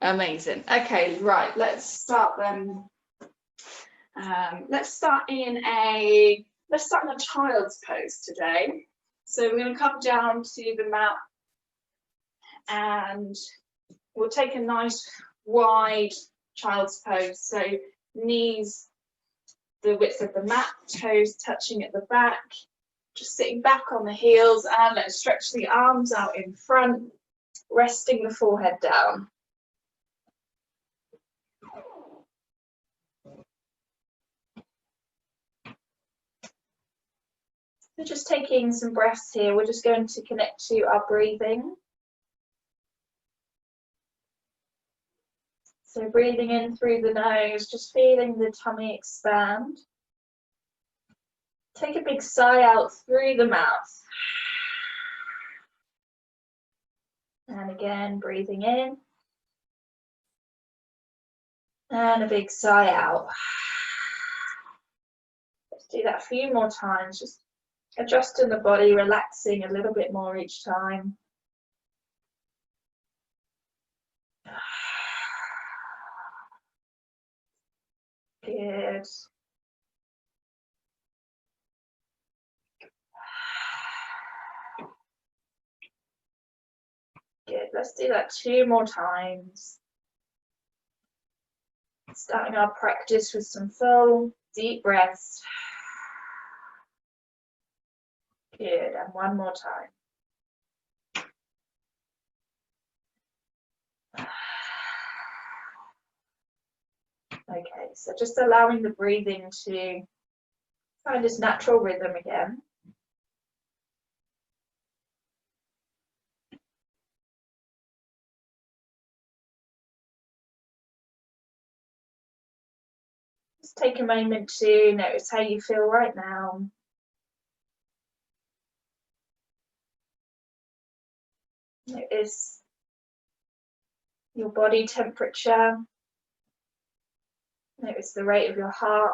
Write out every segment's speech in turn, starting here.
Amazing. Okay, right, let's start then. Let's start in a child's pose today. So we're going to come down to the mat and we'll take a nice wide child's pose. So knees the width of the mat, toes touching at the back, just sitting back on the heels, and let's stretch the arms out in front, resting the forehead down. So just taking some breaths here, we're just going to connect to our breathing. So breathing in through the nose, just feeling the tummy expand. Take a big sigh out through the mouth. And again, breathing in. And a big sigh out. Let's do that a few more times, just adjusting the body, relaxing a little bit more each time. Good. Good, let's do that 2 more times. Starting our practice with some full deep breaths. Good, and 1 more time. Okay, so just allowing the breathing to find its natural rhythm again. Just take a moment to notice how you feel right now. Notice your body temperature. Notice the rate of your heart.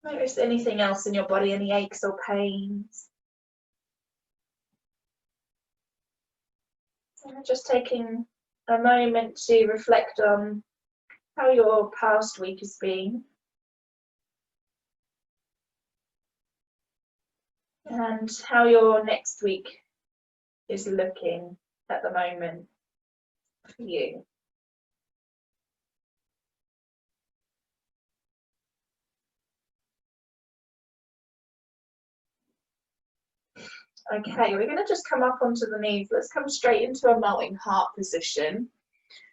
Notice anything else in your body, any aches or pains. And just taking a moment to reflect on how your past week has been. And how your next week is looking at the moment for you. Okay, we're going to just come up onto the knees. Let's come straight into a melting heart position.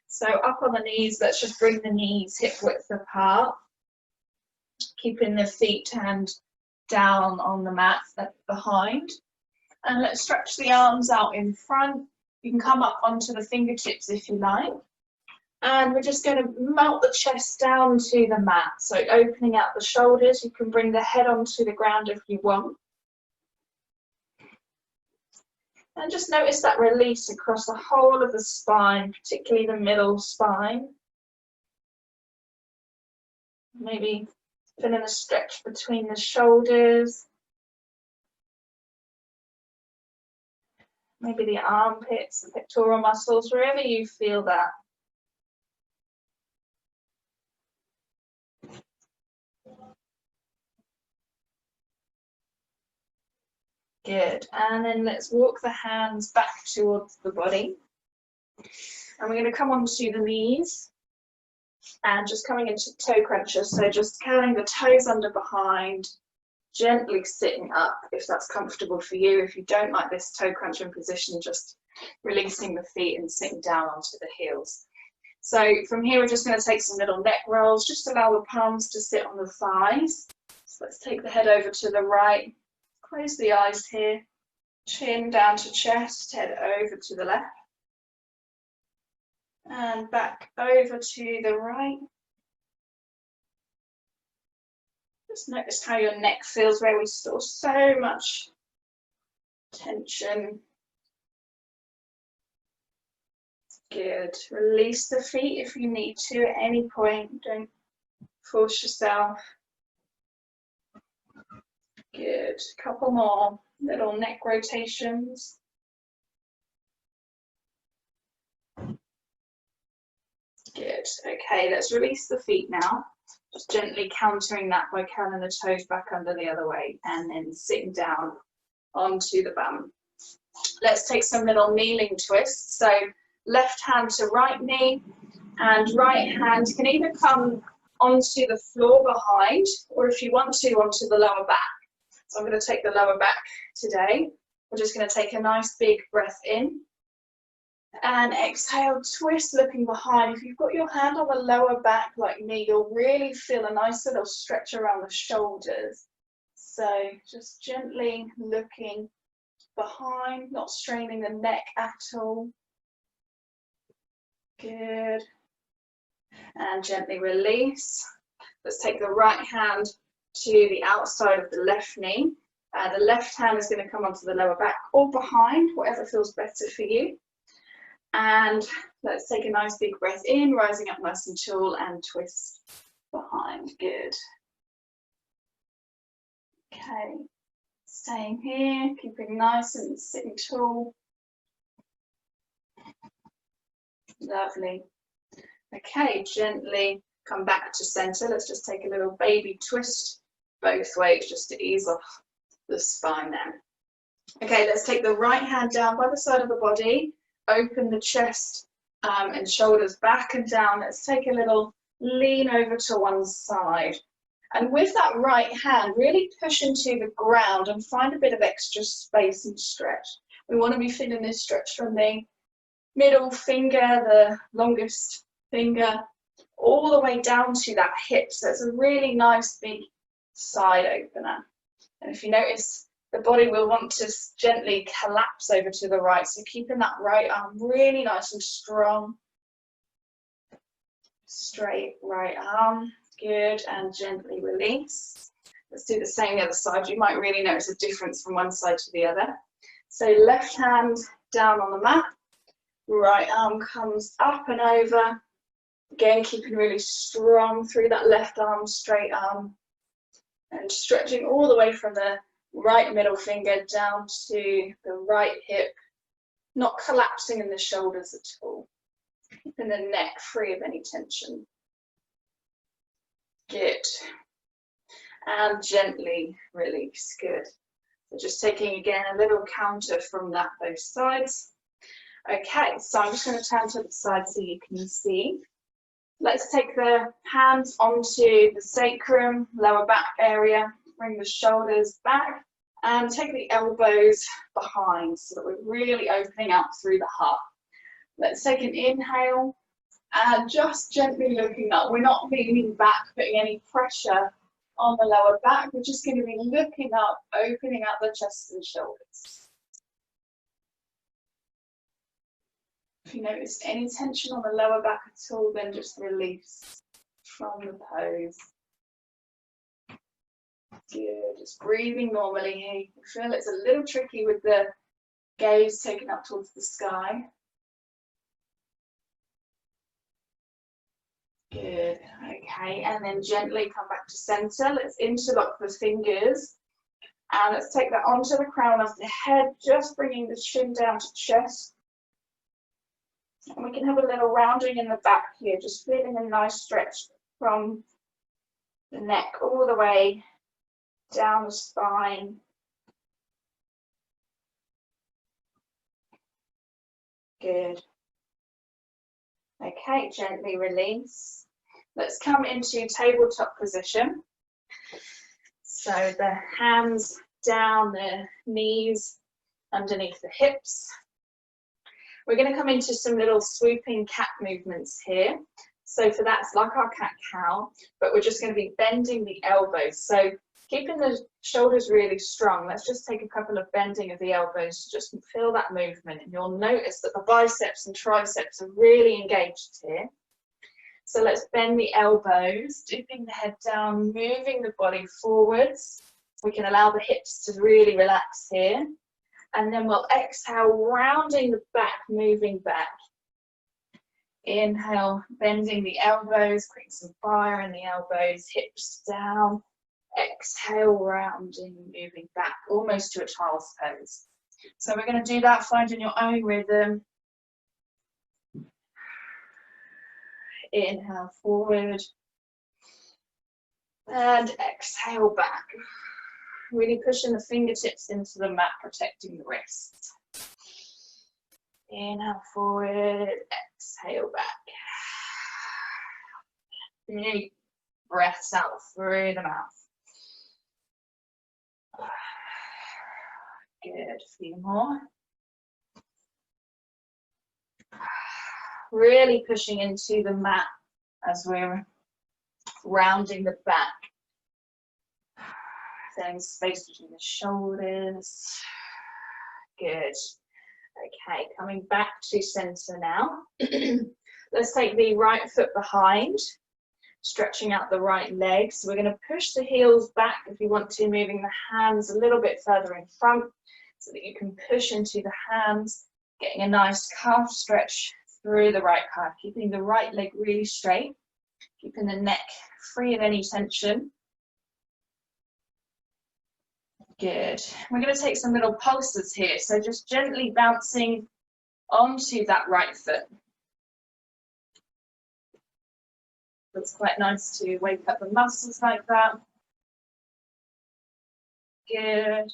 So up on the knees, let's just bring the knees hip width apart, keeping the feet and down on the mat behind. And let's stretch the arms out in front. You can come up onto the fingertips if you like. And we're just going to melt the chest down to the mat. So opening out the shoulders, you can bring the head onto the ground if you want. And just notice that release across the whole of the spine, particularly the middle spine. Maybe feeling a stretch between the shoulders. Maybe the armpits, the pectoral muscles, wherever you feel that. Good, and then let's walk the hands back towards the body. And we're going to come onto the knees and just coming into toe crunches. So just curling the toes under behind, gently sitting up if that's comfortable for you. If you don't like this toe crunching position, just releasing the feet and sitting down onto the heels. So from here, we're just going to take some little neck rolls. Just allow the palms to sit on the thighs. So let's take the head over to the right. Close the eyes here, chin down to chest, head over to the left, and back over to the right. Just notice how your neck feels, where we store so much tension. Good. Release the feet if you need to at any point. Don't Force yourself. Good. Couple more little neck rotations. Good. Okay, let's release the feet now. Just gently countering that by curling the toes back under the other way and then sitting down onto the bum. Let's take some little kneeling twists. So left hand to right knee and right hand can either come onto the floor behind or if you want to onto the lower back. So I'm going to take the lower back today. We're just going to take a nice big breath in. And exhale, twist looking behind. If you've got your hand on the lower back like me, you'll really feel a nice little stretch around the shoulders. So just gently looking behind, not straining the neck at all. Good. And gently release. Let's take the right hand to the outside of the left knee. The left hand is going to come onto the lower back or behind, whatever feels better for you. And let's take a nice big breath in, rising up nice and tall and twist behind. Good. Okay. Staying here, keeping nice and sitting tall. Lovely. Okay, gently come back to center. Let's just take a little baby twist both ways just to ease off the spine there. Okay, let's take the right hand down by the side of the body. Open the chest and shoulders back and down. Let's take a little lean over to one side. And with that right hand, really push into the ground and find a bit of extra space and stretch. We want to be feeling this stretch from the middle finger, the longest finger, all the way down to that hip. So it's a really nice big side opener. And if you notice, the body will want to gently collapse over to the right. So keeping that right arm really nice and strong. Straight right arm. Good. And gently release. Let's do the same the other side. You might really notice a difference from one side to the other. So left hand down on the mat. Right arm comes up and over. Again, keeping really strong through that left arm, straight arm. And stretching all the way from the right middle finger down to the right hip, not collapsing in the shoulders at all. Keeping the neck free of any tension. Good. And gently release. Good. So just taking again a little counter from that both sides. Okay, so I'm just going to turn to the side so you can see. Let's take the hands onto the sacrum, lower back area. Bring the shoulders back and take the elbows behind so that we're really opening up through the heart. Let's take an inhale and just gently looking up. We're not leaning back, putting any pressure on the lower back. We're just going to be looking up, opening up the chest and shoulders. If you notice any tension on the lower back at all, then just release from the pose. Good, just breathing normally here. You can feel it's a little tricky with the gaze taken up towards the sky. Good, okay, and then gently come back to center. Let's interlock the fingers. And let's take that onto the crown of the head, just bringing the chin down to chest. And we can have a little rounding in the back here, just feeling a nice stretch from the neck all the way down the spine. Good. Okay, gently release. Let's come into tabletop position. So the hands down, the knees underneath the hips. We're going to come into some little swooping cat movements here. So for that, it's like our cat-cow, but we're just going to be bending the elbows. So keeping the shoulders really strong, let's just take a couple of bending of the elbows to just feel that movement. And you'll notice that the biceps and triceps are really engaged here. So let's bend the elbows, dipping the head down, moving the body forwards. We can allow the hips to really relax here. And then we'll exhale, rounding the back, moving back. Inhale, bending the elbows, creating some fire in the elbows, hips down. Exhale, rounding, moving back, almost to a child's pose. So we're going to do that, finding your own rhythm. Inhale, forward. And exhale, back. Really pushing the fingertips into the mat, protecting the wrists. Inhale, forward. Exhale, back. Big breaths out through the mouth. Good, a few more. Really pushing into the mat as we're rounding the back. Filling space between the shoulders. Good. Okay, coming back to center now. Let's take the right foot behind, stretching out the right leg. So we're going to push the heels back if you want to, moving the hands a little bit further in front so that you can push into the hands, getting a nice calf stretch through the right calf, keeping the right leg really straight, keeping the neck free of any tension. Good. We're going to take some little pulses here, so just gently bouncing onto that right foot. It's quite nice to wake up the muscles like that. Good.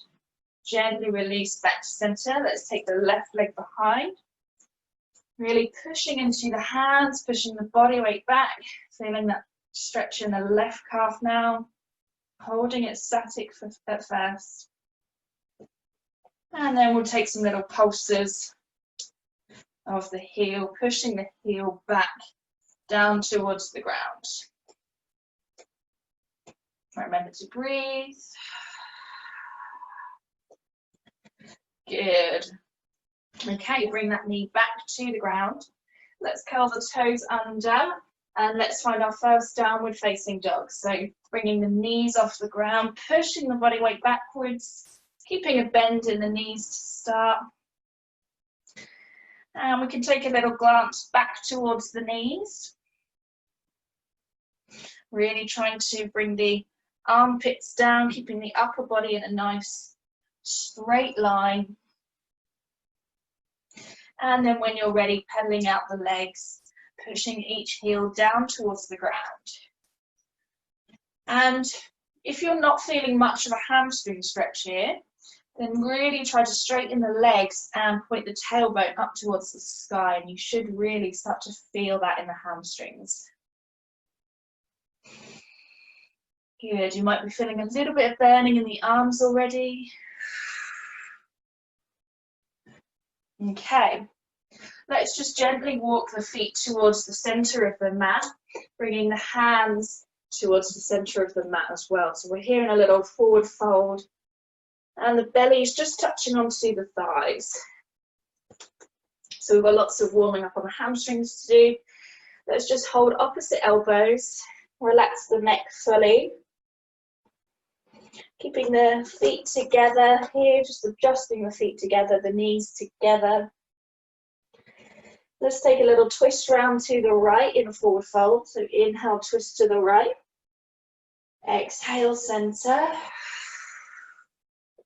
Gently release back to center. Let's take the left leg behind. Really pushing into the hands, pushing the body weight back, feeling that stretch in the left calf now. Holding it static at first. And then we'll take some little pulses of the heel, pushing the heel back down towards the ground. Remember to breathe. Good. Okay, bring that knee back to the ground. Let's curl the toes under. And let's find our first downward facing dog. So bringing the knees off the ground, pushing the body weight backwards, keeping a bend in the knees to start. And we can take a little glance back towards the knees. Really trying to bring the armpits down, keeping the upper body in a nice straight line. And then when you're ready, pedaling out the legs, pushing each heel down towards the ground. And if you're not feeling much of a hamstring stretch here, then really try to straighten the legs and point the tailbone up towards the sky, and you should really start to feel that in the hamstrings. Good, you might be feeling a little bit of burning in the arms already. Okay. Let's just gently walk the feet towards the center of the mat, bringing the hands towards the center of the mat as well. So we're here in a little forward fold, and the belly is just touching onto the thighs. So we've got lots of warming up on the hamstrings to do. Let's just hold opposite elbows, relax the neck fully. Keeping the feet together here, just adjusting the feet together, the knees together. Let's take a little twist round to the right in a forward fold. So inhale, twist to the right. Exhale, center.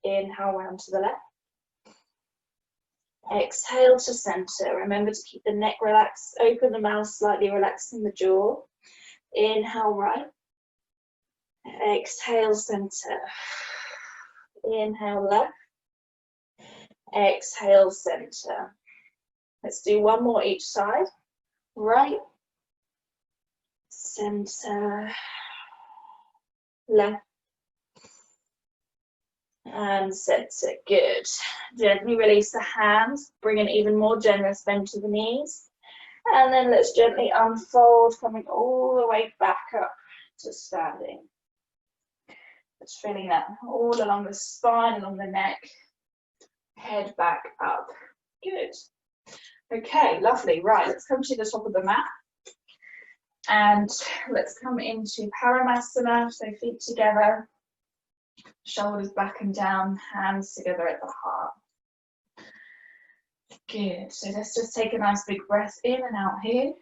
Inhale, round to the left. Exhale to center. Remember to keep the neck relaxed. Open the mouth slightly, relaxing the jaw. Inhale, right. Exhale, center. Inhale, left. Exhale, center. Let's do one more each side. Right, center, left, and center. Good. Gently release the hands. Bring an even more generous bend to the knees. And then let's gently unfold, coming all the way back up to standing. Just feeling that all along the spine, along the neck. Head back up. Good. Okay, lovely. Right, let's come to the top of the mat. And let's come into Paramasana, so feet together, shoulders back and down, hands together at the heart. Good, so let's just take a nice big breath in and out here.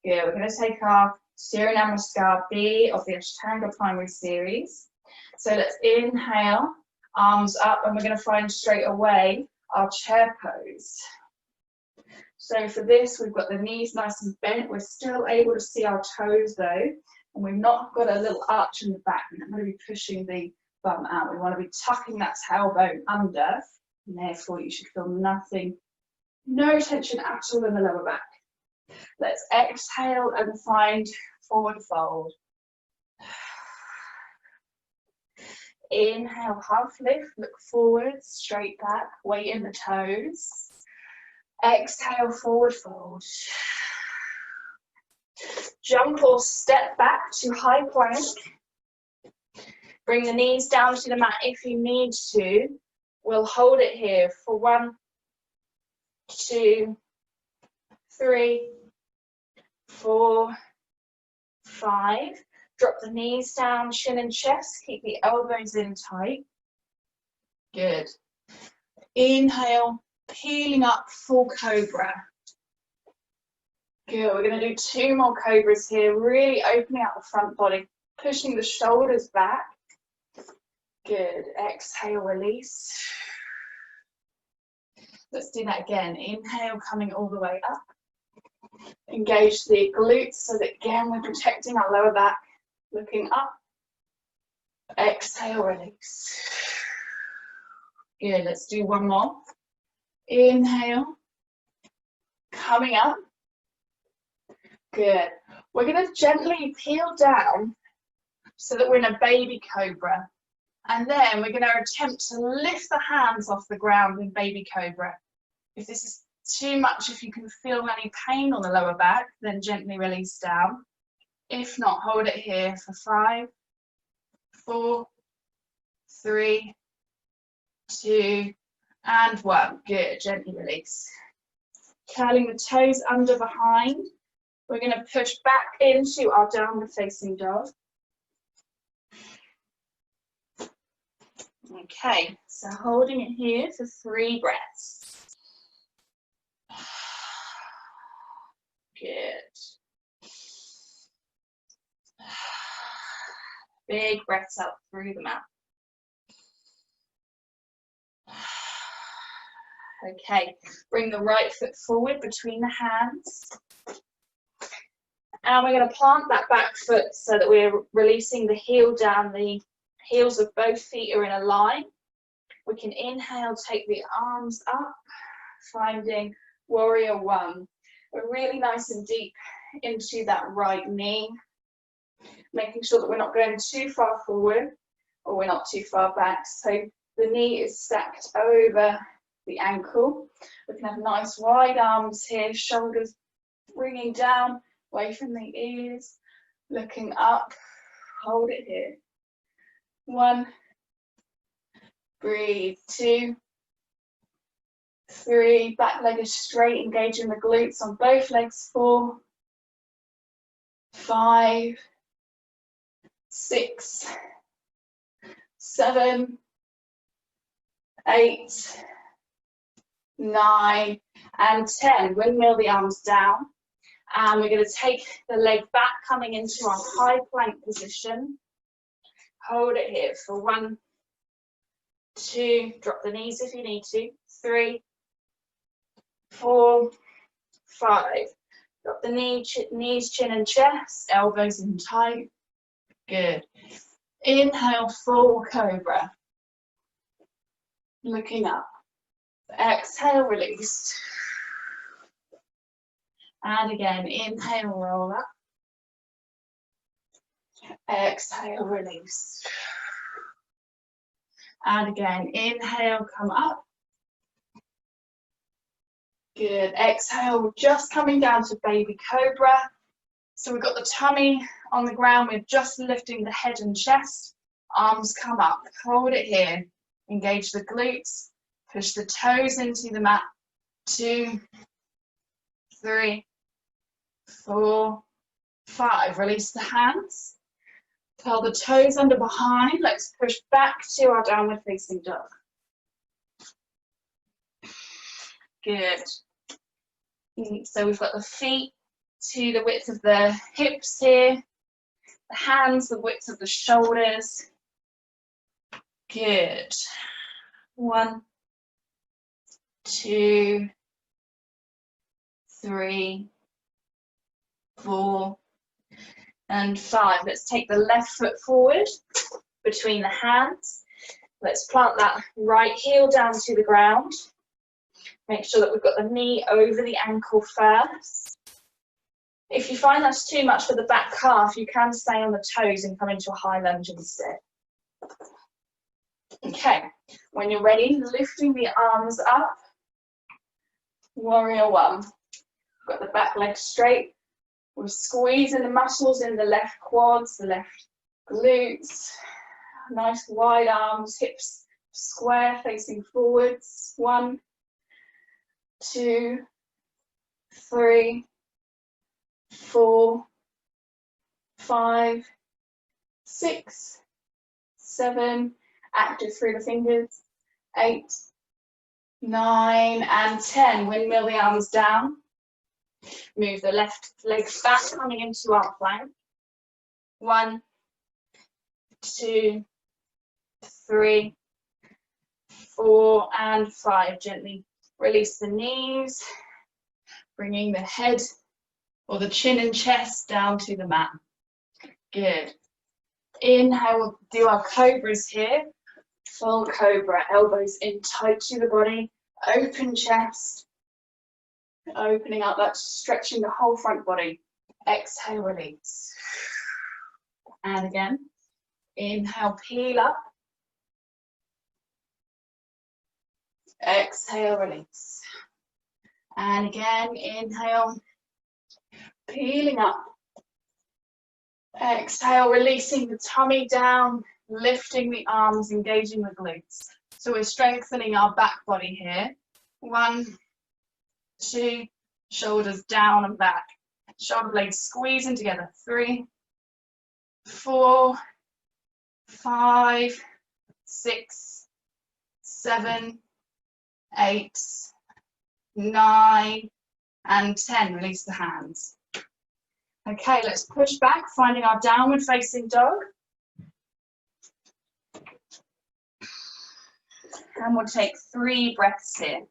Good. We're going to take our Surya Namaskar B of the Ashtanga primary series. So let's inhale, arms up, and we're going to find straight away our chair pose. So for this, we've got the knees nice and bent. We're still able to see our toes though, and we've not got a little arch in the back. We're not going to be pushing the bum out. We want to be tucking that tailbone under, and therefore you should feel nothing, no tension at all in the lower back. Let's exhale and find forward fold. Inhale, half lift, look forward, straight back, weight in the toes. Exhale, forward fold. Jump or step back to high plank. Bring the knees down to the mat if you need to. We'll hold it here for 1, 2, 3, 4, 5. Drop the knees down, chin and chest. Keep the elbows in tight. Good. Inhale, peeling up, full cobra. Good. We're going to do 2 more cobras here, really opening up the front body, pushing the shoulders back. Good. Exhale, release. Let's do that again. Inhale, coming all the way up. Engage the glutes so that again we're protecting our lower back. Looking up. Exhale, release. Good. Let's do 1 more. Inhale. Coming up. Good. We're going to gently peel down so that we're in a baby cobra. And then we're going to attempt to lift the hands off the ground in baby cobra. If this is too much, if you can feel any pain on the lower back, then gently release down. If not, hold it here for 5, 4, 3, 2, and 1. Good. Gently release. Curling the toes under behind. We're going to push back into our downward facing dog. Okay, so holding it here for 3 breaths. Good. Big breaths out through the mouth. Okay, bring the right foot forward between the hands. And we're going to plant that back foot so that we're releasing the heel down. The heels of both feet are in a line. We can inhale, take the arms up, finding warrior 1. We're really nice and deep into that right knee, making sure that we're not going too far forward or we're not too far back. So the knee is stacked over the ankle. We can have nice wide arms here, shoulders bringing down away from the ears, looking up. Hold it here. 1, breathe. 2, 3, back leg is straight, engaging the glutes on both legs. 4, 5, 6, 7, 8, 9, and 10. Windmill the arms down. And we're going to take the leg back, coming into our high plank position. Hold it here for 1, 2, drop the knees if you need to. 3, 4, 5. Drop the knees, chin and chest, elbows in tight. Good. Inhale, full cobra. Looking up. Exhale, release. And again, inhale, roll up. Exhale, release. And again, inhale, come up. Good. Exhale, we're just coming down to baby cobra. So we've got the tummy on the ground. We're just lifting the head and chest. Arms come up. Hold it here. Engage the glutes. Push the toes into the mat. 2, 3, 4, 5. Release the hands. Curl the toes under behind. Let's push back to our downward facing dog. Good. So we've got the feet to the width of the hips here. The hands, the width of the shoulders. Good. 1, 2, 3, 4, and 5. Let's take the left foot forward between the hands. Let's plant that right heel down to the ground. Make sure that we've got the knee over the ankle first. If you find that's too much for the back calf, you can stay on the toes and come into a high lunge instead. Okay, when you're ready, lifting the arms up. Warrior 1. Got the back leg straight. We're squeezing the muscles in the left quads, the left glutes. Nice wide arms, hips square facing forwards. 1, 2, 3, 4, 5, 6, 7, active through the fingers, 8, 9, and 10. Windmill the arms down. Move the left leg back, coming into our plank. 1, 2, 3, 4, and 5. Gently release the knees, bringing the head or the chin and chest down to the mat. Good. Inhale, we'll do our cobras here. Full cobra, elbows in tight to the body, open chest, opening up, that's stretching the whole front body. Exhale, release. And again, inhale, peel up. Exhale, release. And again, inhale, peeling up. Exhale, releasing the tummy down, lifting the arms, engaging the glutes. So we're strengthening our back body here. 1, 2, shoulders down and back. Shoulder blades squeezing together. 3, 4, 5, 6, 7, 8, 9, and 10. Release the hands. Okay, let's push back, finding our downward facing dog. And we'll take 3 breaths here.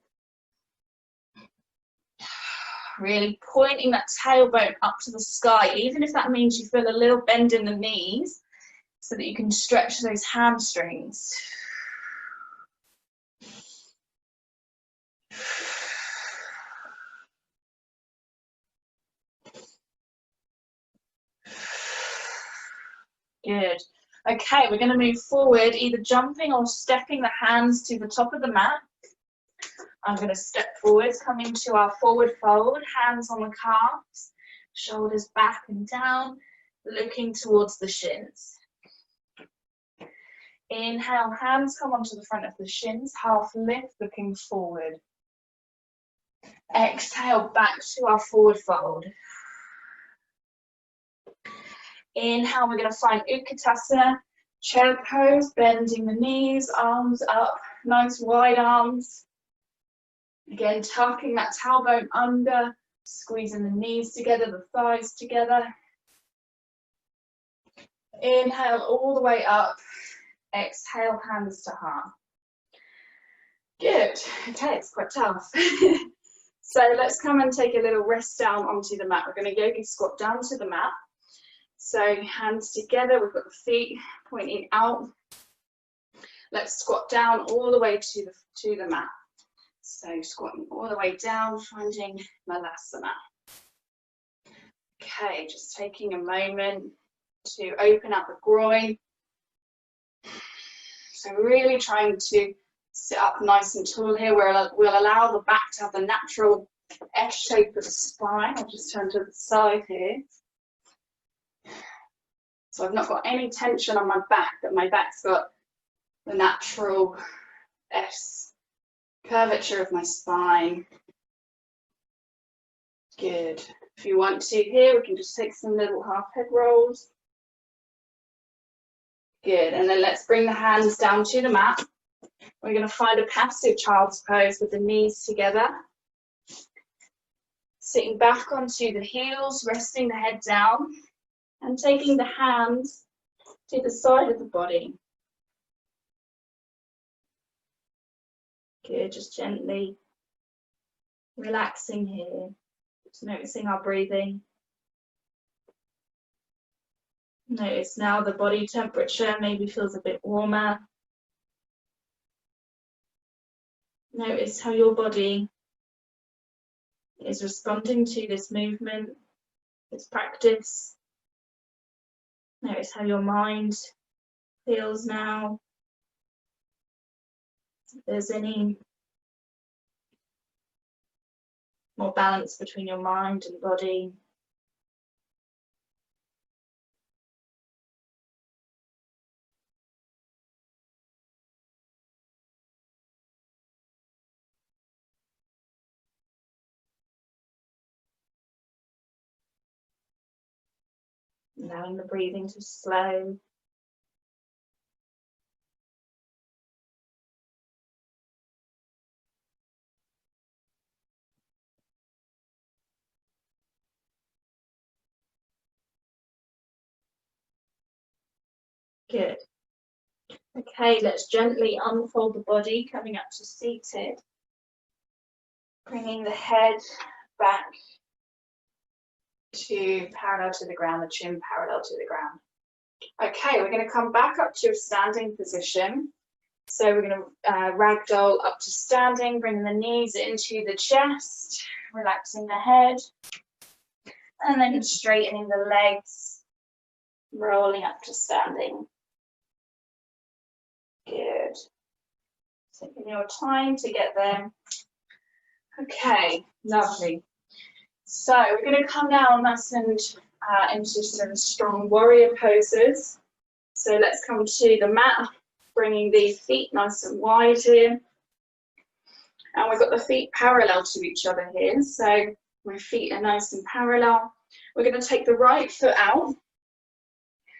Really pointing that tailbone up to the sky, even if that means you feel a little bend in the knees, so that you can stretch those hamstrings. Good. Okay, we're going to move forward, either jumping or stepping the hands to the top of the mat. I'm going to step forward, come into our forward fold, hands on the calves, shoulders back and down, looking towards the shins. Inhale, hands come onto the front of the shins, half lift, looking forward. Exhale, back to our forward fold. Inhale, we're going to find Utkatasana, chair pose, bending the knees, arms up, nice wide arms. Again, tucking that tailbone under, squeezing the knees together, the thighs together. Inhale all the way up, exhale, hands to heart. Good, okay, it's quite tough. So let's come and take a little rest down onto the mat. We're going to yogi squat down to the mat. So hands together, we've got the feet pointing out. Let's squat down all the way to the mat. So squatting all the way down, finding Malasana. Okay, just taking a moment to open up the groin. So really trying to sit up nice and tall here. We'll allow the back to have the natural S shape of the spine. I'll just turn to the side here. So I've not got any tension on my back, but my back's got the natural S curvature of my spine. Good. If you want to here, we can just take some little half head rolls. Good, and then let's bring the hands down to the mat. We're going to find a passive child's pose with the knees together. Sitting back onto the heels, resting the head down, and taking the hands to the side of the body. Good, just gently relaxing here, just noticing our breathing. Notice now the body temperature maybe feels a bit warmer. Notice how your body is responding to this movement, this practice. Notice how your mind feels now. If there's any more balance between your mind and body. Allowing the breathing to slow. Good. Okay, let's gently unfold the body, coming up to seated. Bringing the head back to parallel to the ground, the chin parallel to the ground. Okay, we're going to come back up to a standing position. So we're going to ragdoll up to standing, bringing the knees into the chest, relaxing the head, and then straightening the legs, rolling up to standing. Good. Taking your time to get there. Okay, lovely. So we're going to come down nice and into some strong warrior poses. So let's come to the mat, bringing the feet nice and wide here. And we've got the feet parallel to each other here. So my feet are nice and parallel. We're going to take the right foot out.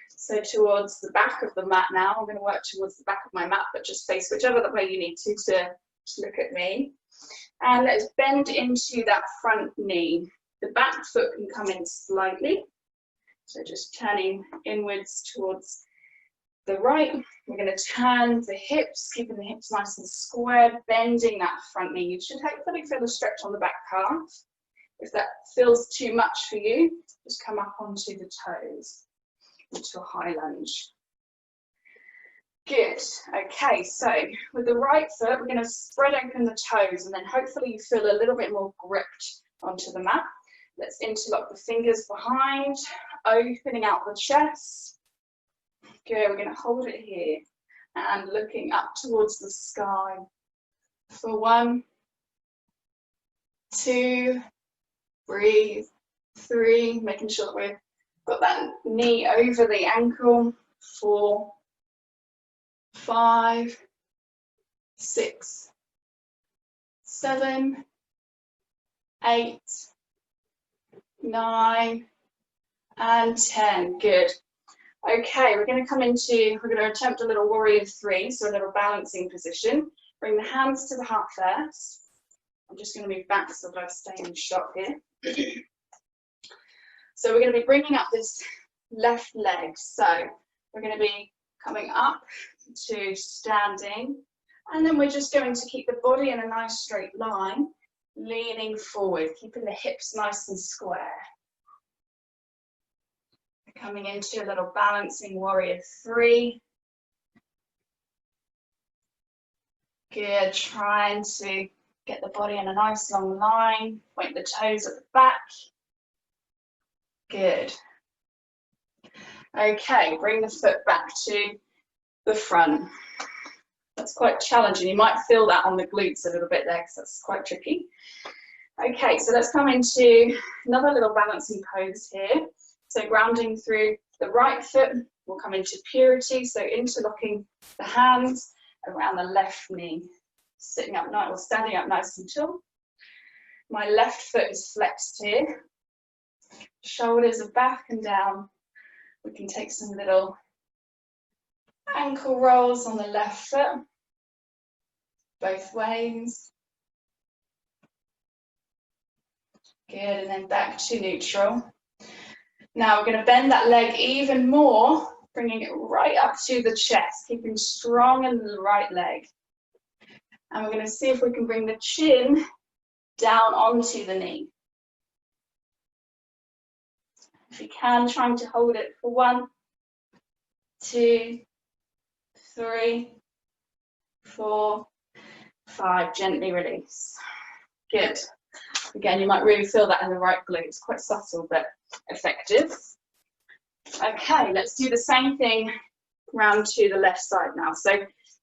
So towards the back of the mat now. I'm going to work towards the back of my mat, but just face whichever way you need to look at me. And let's bend into that front knee. The back foot can come in slightly. So just turning inwards towards the right. We're going to turn the hips, keeping the hips nice and squared, bending that front knee. You should hopefully feel a stretch on the back calf. If that feels too much for you, just come up onto the toes, into a high lunge. Good. Okay, so with the right foot, we're going to spread open the toes, and then hopefully you feel a little bit more gripped onto the mat. Let's interlock the fingers behind, opening out the chest. Good, we're going to hold it here and looking up towards the sky for 1, 2, breathe, 3, making sure that we've got that knee over the ankle, 4, 5, 6, 7, 8, 9, and 10. Good. Okay, we're going to attempt a little warrior 3, so a little balancing position. Bring the hands to the heart first. I'm just going to move back so that I stay in shot here. So we're going to be bringing up this left leg. So we're going to be coming up to standing, and then we're just going to keep the body in a nice straight line, leaning forward, keeping the hips nice and square. Coming into a little balancing warrior 3. Good, trying to get the body in a nice long line, point the toes at the back. Good. Okay, bring the foot back to the front. That's quite challenging. You might feel that on the glutes a little bit there because that's quite tricky. Okay, so let's come into another little balancing pose here. So grounding through the right foot, we'll come into purity. So interlocking the hands around the left knee. Sitting up nice or standing up nice and tall. My left foot is flexed here. Shoulders are back and down. We can take some little ankle rolls on the left foot, both ways. Good, and then back to neutral. Now we're going to bend that leg even more, bringing it right up to the chest, keeping strong in the right leg. And we're going to see if we can bring the chin down onto the knee. If you can, trying to hold it for 1, 2, 3, 4, 5. Gently release. Good. Again, you might really feel that in the right glute. It's quite subtle but effective. Okay, let's do the same thing round to the left side now. So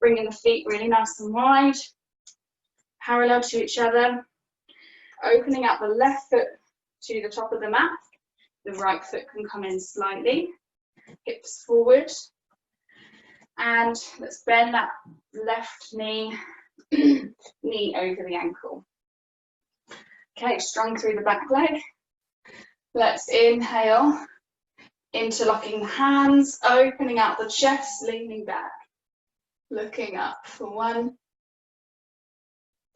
bringing the feet really nice and wide, parallel to each other, opening out the left foot to the top of the mat. The right foot can come in slightly, hips forward, and let's bend that left knee, knee over the ankle. Okay, strong through the back leg. Let's inhale, interlocking the hands, opening out the chest, leaning back, looking up for 1,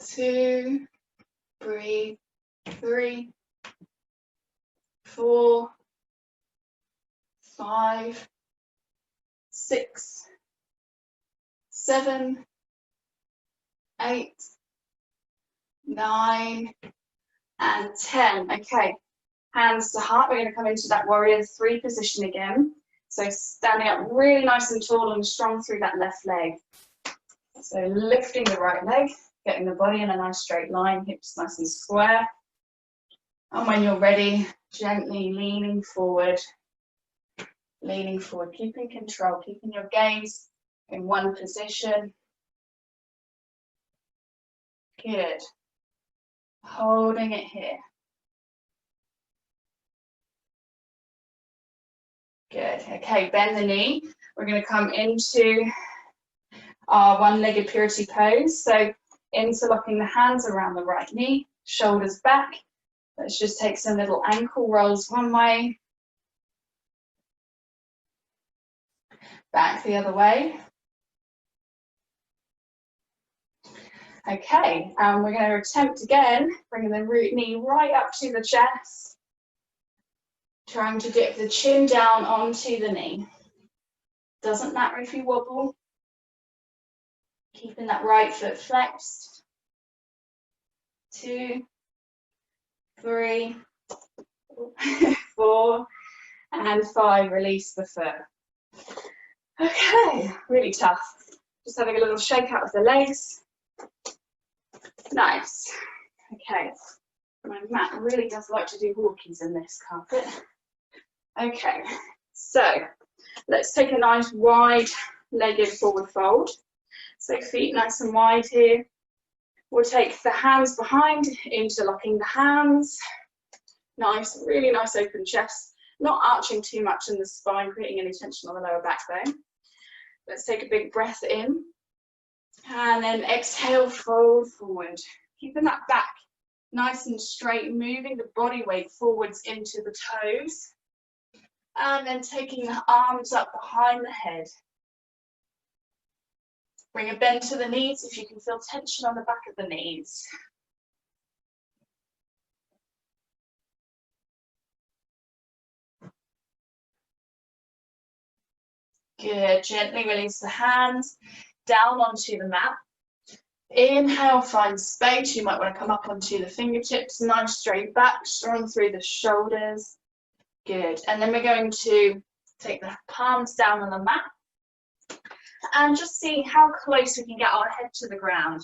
2, breathe, 3, 4, 5, 6, 7, 8, 9, and 10. Okay, hands to heart. We're going to come into that warrior 3 position again. So standing up really nice and tall and strong through that left leg. So lifting the right leg, getting the body in a nice straight line, hips nice and square. And when you're ready, gently leaning forward, keeping control, keeping your gaze in one position. Good. Holding it here. Good. Okay, bend the knee. We're going to come into our one-legged purity pose. So interlocking the hands around the right knee, shoulders back. Let's just take some little ankle rolls one way, back the other way. Okay, and we're going to attempt again, bringing the root knee right up to the chest, trying to dip the chin down onto the knee. Doesn't matter if you wobble, keeping that right foot flexed. 2, 3, 4, and 5, release the foot. Okay, really tough. Just having a little shake out of the legs. Nice. Okay, my mat really does like to do walkies in this carpet. Okay, so let's take a nice wide-legged forward fold. So feet nice and wide here. We'll take the hands behind, interlocking the hands. Nice, really nice open chest. Not arching too much in the spine, creating any tension on the lower backbone. Let's take a big breath in. And then exhale, fold forward. Keeping that back nice and straight, moving the body weight forwards into the toes. And then taking the arms up behind the head. Bring a bend to the knees if you can feel tension on the back of the knees. Good, gently release the hands down onto the mat. Inhale, find space. You might want to come up onto the fingertips, nice straight back, strong through the shoulders. Good, and then we're going to take the palms down on the mat and just see how close we can get our head to the ground.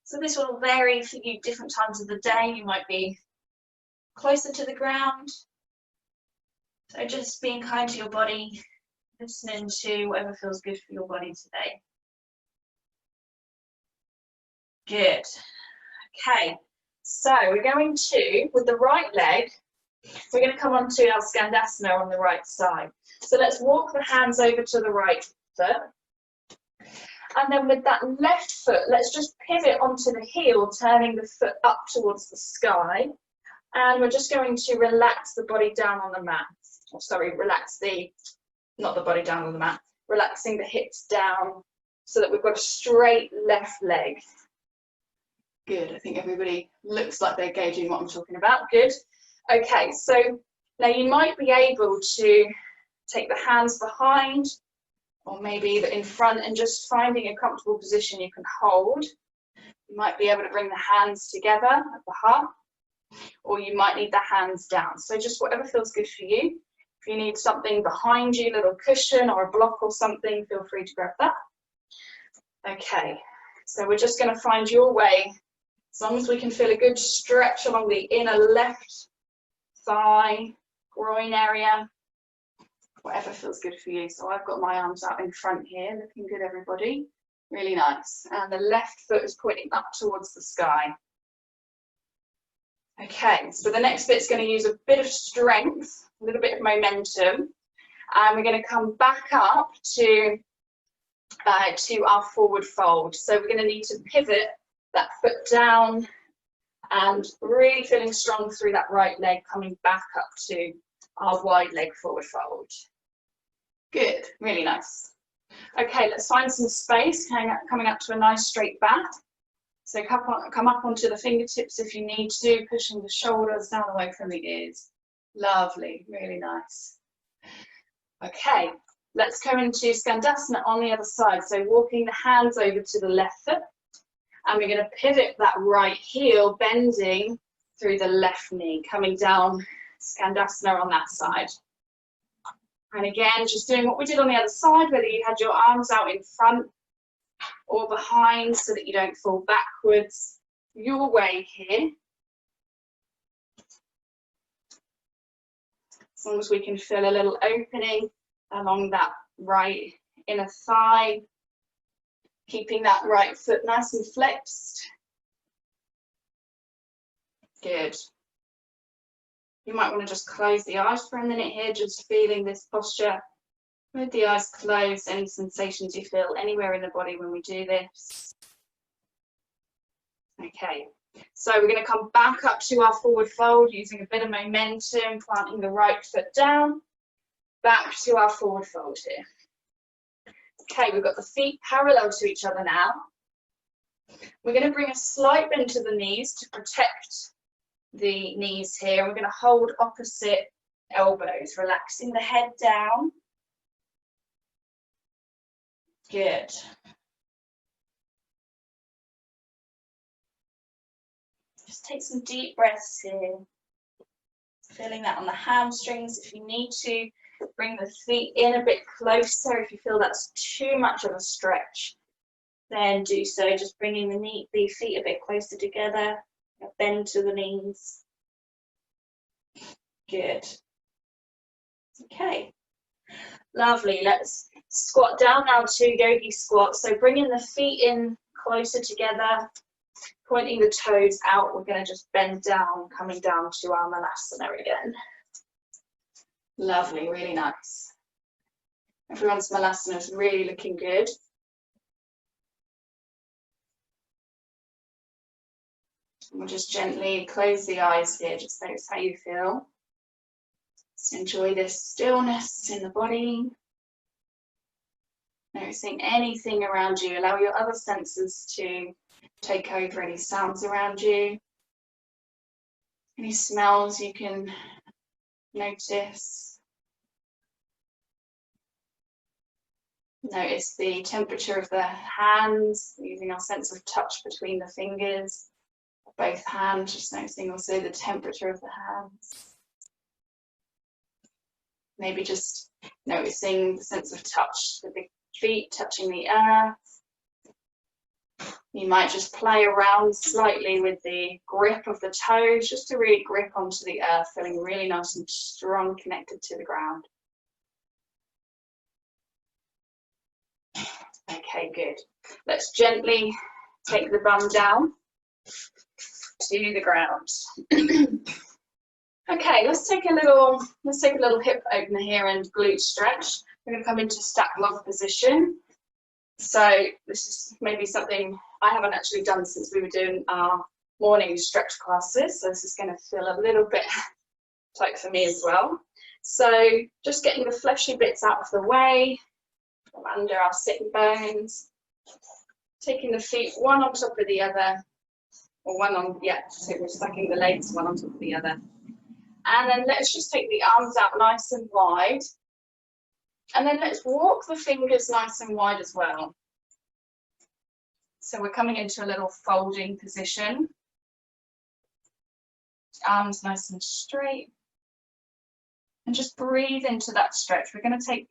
So this will vary for you different times of the day. You might be closer to the ground. So just being kind to your body, listening to whatever feels good for your body today. Good. Okay, so we're going to, with the right leg, we're going to come onto our Skandasana on the right side. So let's walk the hands over to the right foot. And then with that left foot, let's just pivot onto the heel, turning the foot up towards the sky. And we're just going to relax the body down on the mat. Oh, sorry, relax the, not the body down on the mat, relaxing the hips down so that we've got a straight left leg. Good, I think everybody looks like they're gauging what I'm talking about. Good. Okay, so now you might be able to take the hands behind or maybe either in front and just finding a comfortable position you can hold. You might be able to bring the hands together at the heart, or you might need the hands down. So just whatever feels good for you. If you need something behind you, a little cushion or a block or something, feel free to grab that. Okay, so we're just going to find your way. As long as we can feel a good stretch along the inner left thigh, groin area, whatever feels good for you. So I've got my arms out in front here, looking good, everybody. Really nice. And the left foot is pointing up towards the sky. Okay, so the next bit's going to use a bit of strength, a little bit of momentum, and we're going to come back up to our forward fold. So we're going to need to pivot that foot down and really feeling strong through that right leg, coming back up to our wide leg forward fold. Good, really nice. Okay, let's find some space, coming up to a nice straight back. So come up onto the fingertips if you need to, pushing the shoulders down away from the ears. Lovely, really nice. Okay, let's go into Skandasana on the other side. So walking the hands over to the left foot, and we're going to pivot that right heel, bending through the left knee, coming down Skandasana on that side. And again, just doing what we did on the other side, whether you had your arms out in front or behind so that you don't fall backwards, your way here. As long as we can feel a little opening along that right inner thigh, keeping that right foot nice and flexed. Good. You might want to just close the eyes for a minute here, just feeling this posture with the eyes closed, any sensations you feel anywhere in the body when we do this. Okay, so we're going to come back up to our forward fold using a bit of momentum, planting the right foot down, back to our forward fold here. Okay, we've got the feet parallel to each other now. We're going to bring a slight bend to the knees to protect the knees here. We're going to hold opposite elbows, relaxing the head down. Good. Just take some deep breaths here. Feeling that on the hamstrings. If you need to, bring the feet in a bit closer. If you feel that's too much of a stretch, then do so. Just bringing the feet a bit closer together. A bend to the knees. Good. Okay. Lovely. Let's squat down now to yogi squat. So bringing the feet in closer together, pointing the toes out. We're going to just bend down, coming down to our Malasana again. Lovely, really nice. Everyone's Malasana is really looking good. And we'll just gently close the eyes here, just notice how you feel. Just enjoy this stillness in the body. Noticing anything around you. Allow your other senses to take over, any sounds around you. Any smells you can notice. Notice the temperature of the hands, using our sense of touch between the fingers. Both hands, just noticing also the temperature of the hands. Maybe just noticing the sense of touch, the big feet touching the earth. You might just play around slightly with the grip of the toes, just to really grip onto the earth, feeling really nice and strong, connected to the ground. Okay, good. Let's gently take the bum down to the ground. Okay, let's take a little hip opener here and glute stretch. We're going to come into stack log position. So this is maybe something I haven't actually done since we were doing our morning stretch classes. So this is going to feel a little bit tight for me as well. So just getting the fleshy bits out of the way from under our sitting bones. Taking the feet one on top of the other. or one on, yeah, so we're stacking the legs one on top of the other. And then let's just take the arms out nice and wide. And then let's walk the fingers nice and wide as well. So we're coming into a little folding position. Arms nice and straight. And just breathe into that stretch. We're going to take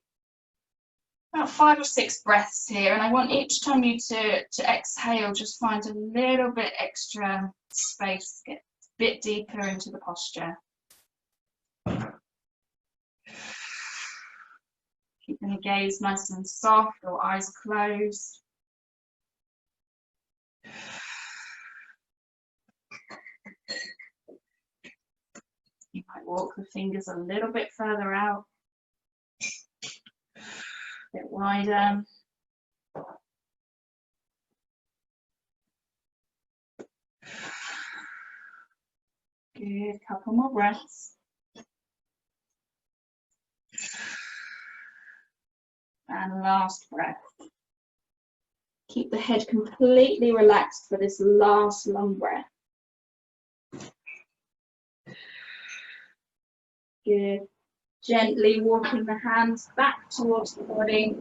about 5 or 6 breaths here. And I want each time you to exhale, just find a little bit extra space, get a bit deeper into the posture. Keeping the gaze nice and soft or eyes closed. You might walk the fingers a little bit further out, a bit wider. Good, couple more breaths. And last breath. Keep the head completely relaxed for this last long breath. Good. Gently walking the hands back towards the body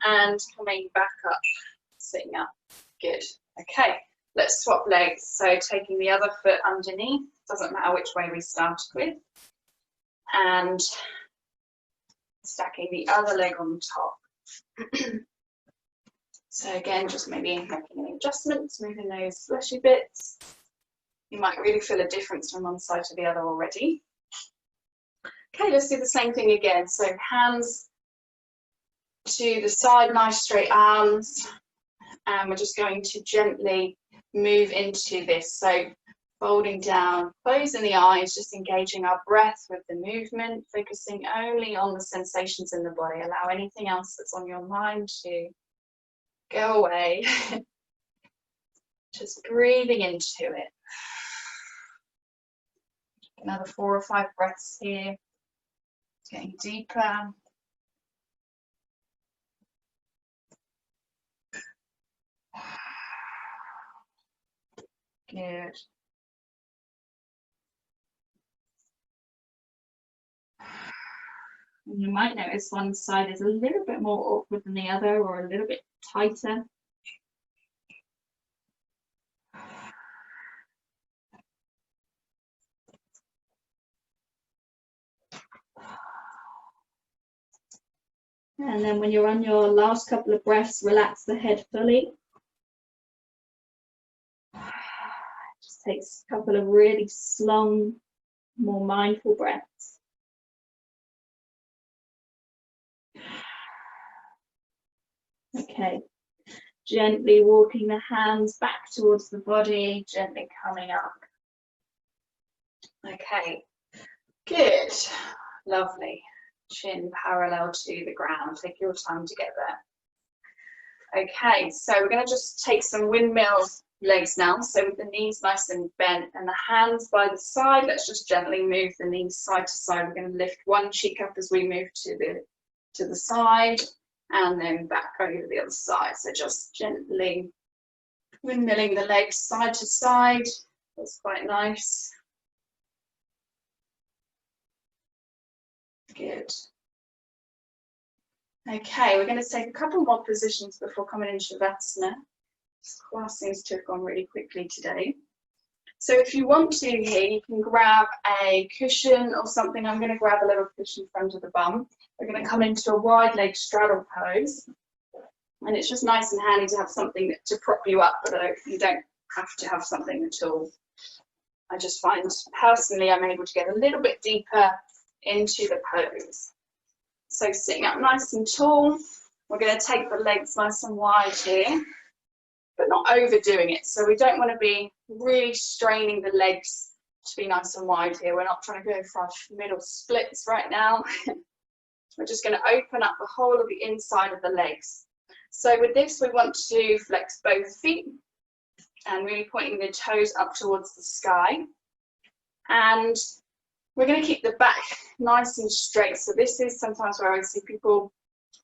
and coming back up, sitting up. Good. Okay, let's swap legs. So taking the other foot underneath, doesn't matter which way we started with, and stacking the other leg on top. So again, just maybe making any adjustments, moving those fleshy bits. You might really feel a difference from one side to the other already. Okay, let's do the same thing again. So hands to the side, nice straight arms. And we're just going to gently move into this. So folding down, closing the eyes, just engaging our breath with the movement, focusing only on the sensations in the body. Allow anything else that's on your mind to go away. Just breathing into it. Another 4 or 5 breaths here. Getting deeper. Good. And you might notice one side is a little bit more awkward than the other, or a little bit tighter. And then when you're on your last couple of breaths, relax the head fully. Just takes a couple of really long, more mindful breaths. Okay, gently walking the hands back towards the body, gently coming up. Okay, good, lovely. Chin parallel to the ground. Take your time to get there. Okay, so we're going to just take some windmill legs now. So with the knees nice and bent and the hands by the side, let's just gently move the knees side to side. We're going to lift one cheek up as we move to the side and then back over the other side. So just gently windmilling the legs side to side. That's quite nice. Good. Okay, we're going to take a couple more positions before coming into Shavasana. This class seems to have gone really quickly today. So if you want to here, you can grab a cushion or something. I'm going to grab a little cushion in front of the bum. We're going to come into a wide leg straddle pose. And it's just nice and handy to have something to prop you up, but you don't have to have something at all. I just find personally I'm able to get a little bit deeper into the pose. So sitting up nice and tall, we're going to take the legs nice and wide here, but not overdoing it. So we don't want to be really straining the legs to be nice and wide here. We're not trying to go for our middle splits right now. We're just going to open up the whole of the inside of the legs. So with this, we want to flex both feet and really pointing the toes up towards the sky. And we're going to keep the back nice and straight. So this is sometimes where I see people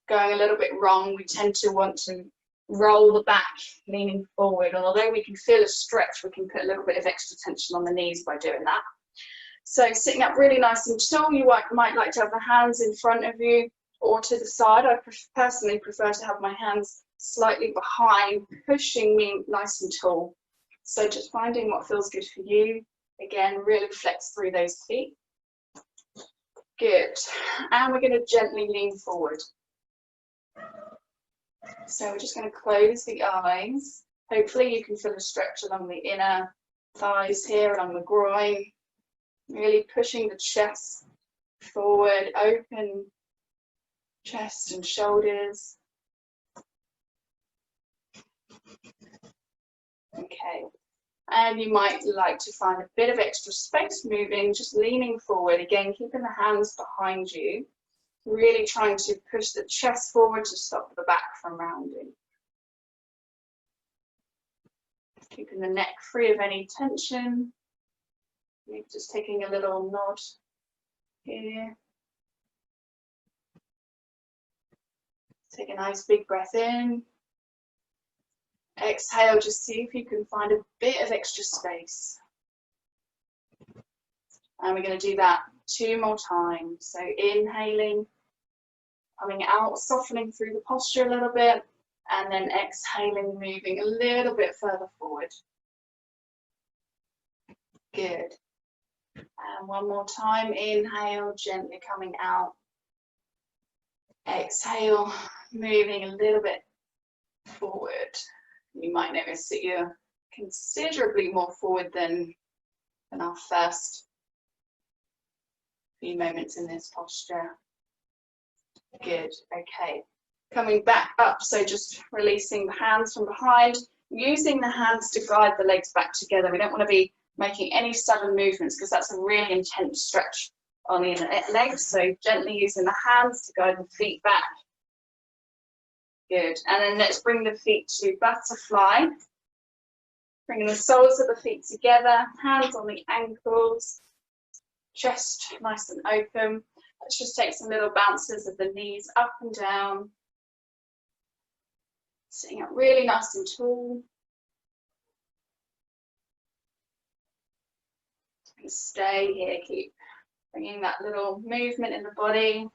going a little bit wrong. We tend to want to roll the back, leaning forward. And although we can feel a stretch, we can put a little bit of extra tension on the knees by doing that. So sitting up really nice and tall, you might like to have the hands in front of you or to the side. I personally prefer to have my hands slightly behind, pushing me nice and tall. So just finding what feels good for you. Again, really flex through those feet. Good. And we're going to gently lean forward. So we're just going to close the eyes. Hopefully you can feel a stretch along the inner thighs here, along the groin. Really pushing the chest forward, open chest and shoulders. Okay. And you might like to find a bit of extra space moving, just leaning forward. Again, keeping the hands behind you. Really trying to push the chest forward to stop the back from rounding. Keeping the neck free of any tension. Maybe just taking a little nod here. Take a nice big breath in. Exhale, just see if you can find a bit of extra space. And we're going to do that 2 more times. So inhaling, coming out, softening through the posture a little bit, and then exhaling, moving a little bit further forward. Good. And 1 more time, inhale, gently coming out. Exhale, moving a little bit forward. You might notice that you're considerably more forward than our first few moments in this posture. Good, okay. Coming back up, so just releasing the hands from behind, using the hands to guide the legs back together. We don't want to be making any sudden movements because that's a really intense stretch on the inner legs. So gently using the hands to guide the feet back. Good, and then let's bring the feet to butterfly. Bringing the soles of the feet together, hands on the ankles, chest nice and open. Let's just take some little bounces of the knees up and down. Sitting up really nice and tall. And stay here, keep bringing that little movement in the body.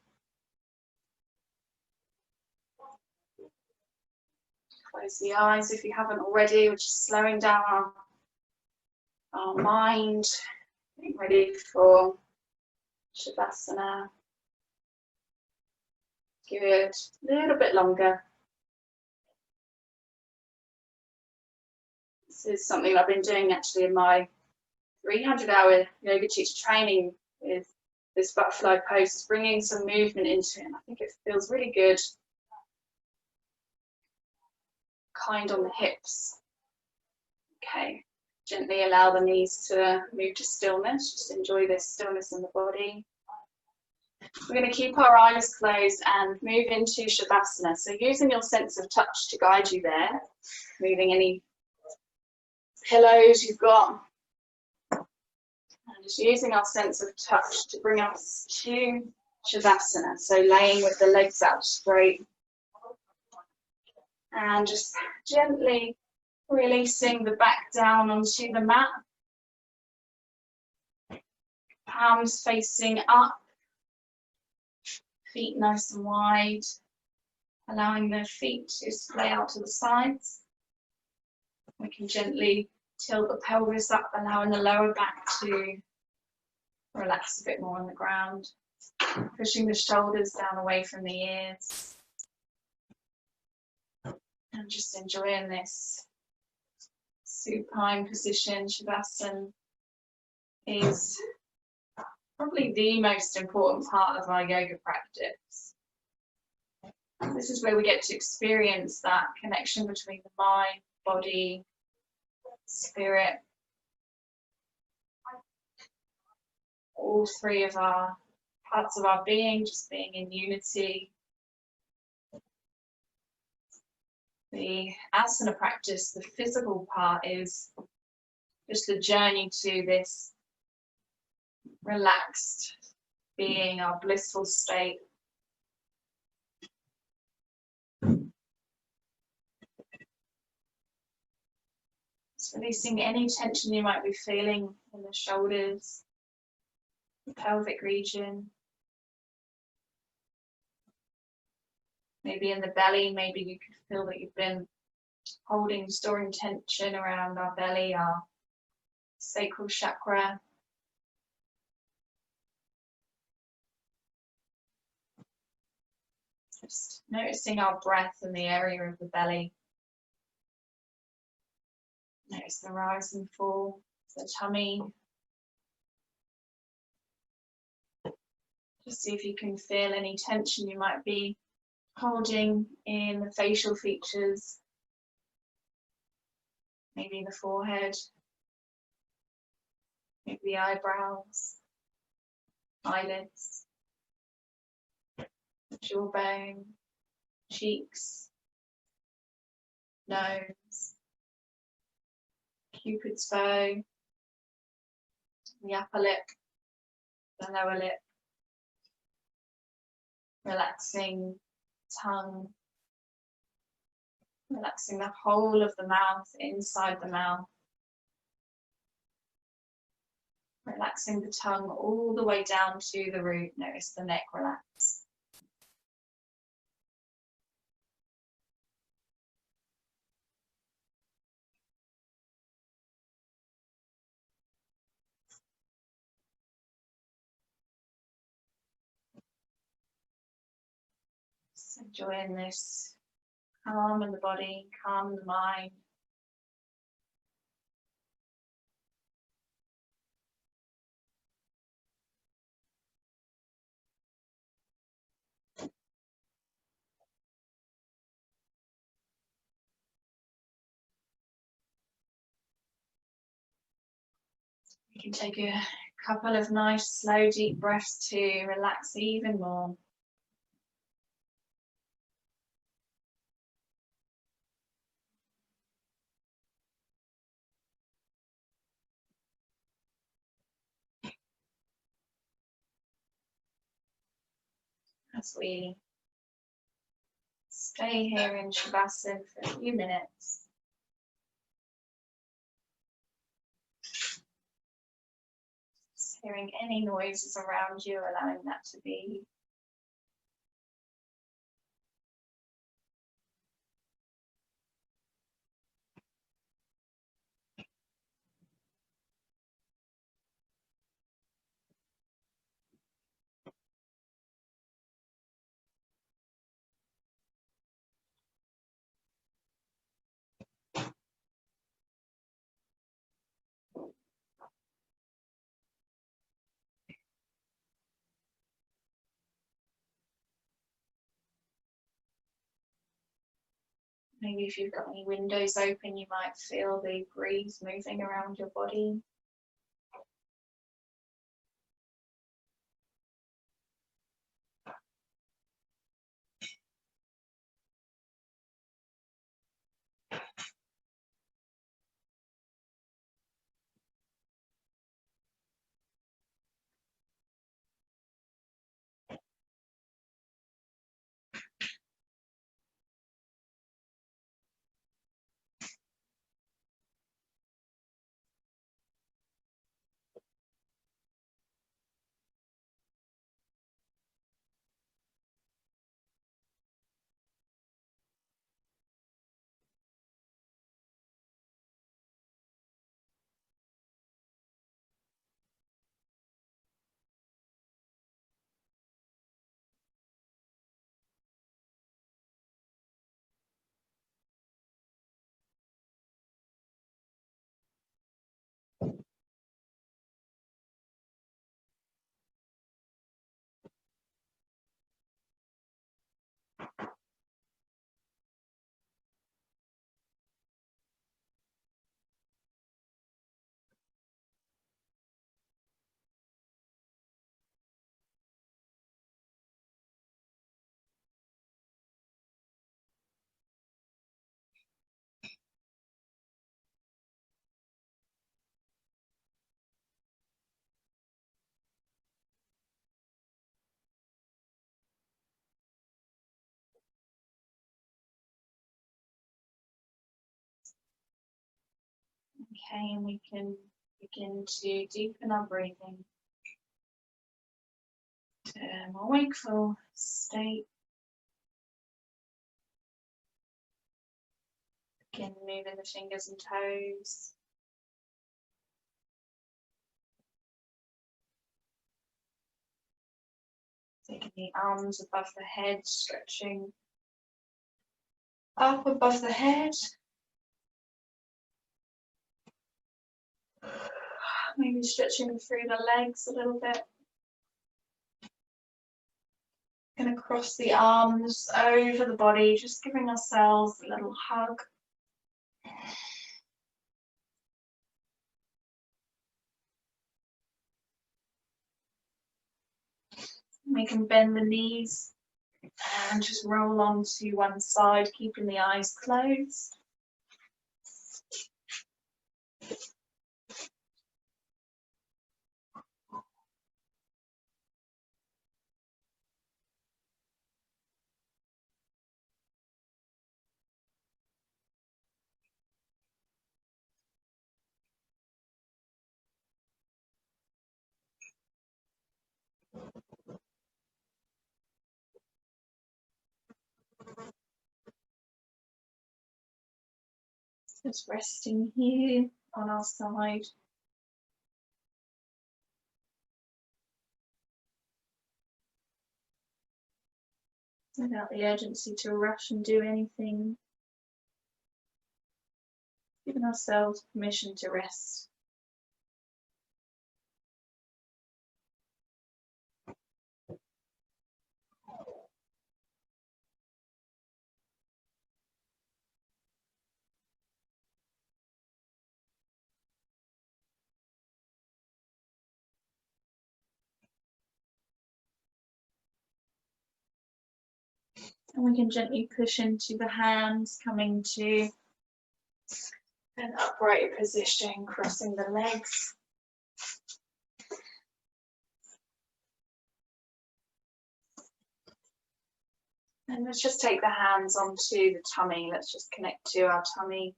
Close the eyes if you haven't already. We're just slowing down our mind, getting ready for Shavasana. Good. A little bit longer. This is something I've been doing actually in my 300-hour yoga teacher training with this butterfly pose, bringing some movement into it. And I think it feels really good. Kind on the hips. Okay, gently allow the knees to move to stillness. Just enjoy this stillness in the body. We're going to keep our eyes closed and move into Shavasana. So using your sense of touch to guide you there, moving any pillows you've got, and just using our sense of touch to bring us to Shavasana. So laying with the legs out straight. And just gently releasing the back down onto the mat. Palms facing up. Feet nice and wide. Allowing the feet to splay out to the sides. We can gently tilt the pelvis up, allowing the lower back to relax a bit more on the ground. Pushing the shoulders down away from the ears. And just enjoying this supine position. Shavasana is probably the most important part of our yoga practice. This is where we get to experience that connection between the mind, body, spirit. All 3 of our parts of our being just being in unity. The asana practice, the physical part, is just the journey to this relaxed being, our blissful state. Just releasing any tension you might be feeling in the shoulders, the pelvic region. Maybe in the belly, maybe you could feel that you've been holding, storing tension around our belly, our sacral chakra. Just noticing our breath in the area of the belly. Notice the rise and fall of the tummy. Just see if you can feel any tension you might be holding in the facial features. Maybe the forehead, maybe the eyebrows, eyelids, jawbone, cheeks, nose, Cupid's bow, the upper lip, the lower lip, relaxing tongue, relaxing the whole of the mouth, inside the mouth, relaxing the tongue all the way down to the root. Notice the neck relax. So enjoying this calm in the body, calm in the mind. You can take a couple of nice, slow, deep breaths to relax even more. As we stay here in Shavasana for a few minutes. Just hearing any noises around you, allowing that to be. Maybe if you've got any windows open, you might feel the breeze moving around your body. Okay, and we can begin to deepen our breathing to a more wakeful state. Begin moving the fingers and toes. Taking the arms above the head, stretching up above the head. Maybe stretching through the legs a little bit. Going to cross the arms over the body, just giving ourselves a little hug. We can bend the knees and just roll onto one side, keeping the eyes closed. Just resting here on our side. Without the urgency to rush and do anything. Giving ourselves permission to rest. And we can gently push into the hands, coming to an upright position, crossing the legs. And let's just take the hands onto the tummy. Let's just connect to our tummy.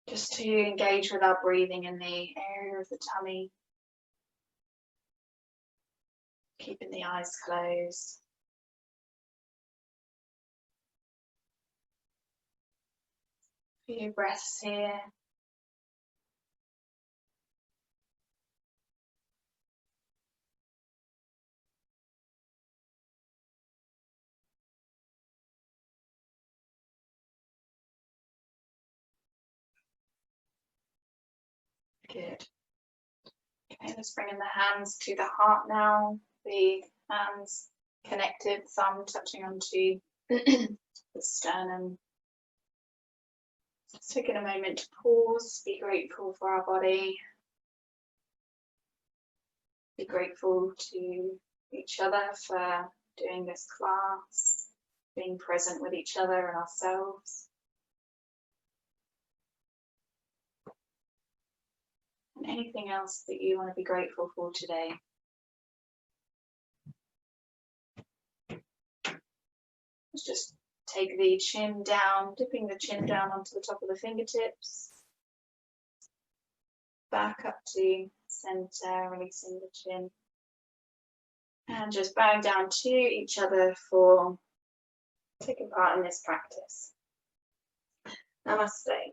Just to engage with our breathing in the area of the tummy. Keeping the eyes closed. Few breaths here. Good. Okay, let's bring in the hands to the heart now. The hands connected, thumb touching onto the sternum. Just taking a moment to pause, be grateful for our body. Be grateful to each other for doing this class, being present with each other and ourselves. And anything else that you want to be grateful for today. Let's just take the chin down, dipping the chin down onto the top of the fingertips. Back up to center, releasing the chin. And just bowing down to each other for taking part in this practice. Namaste.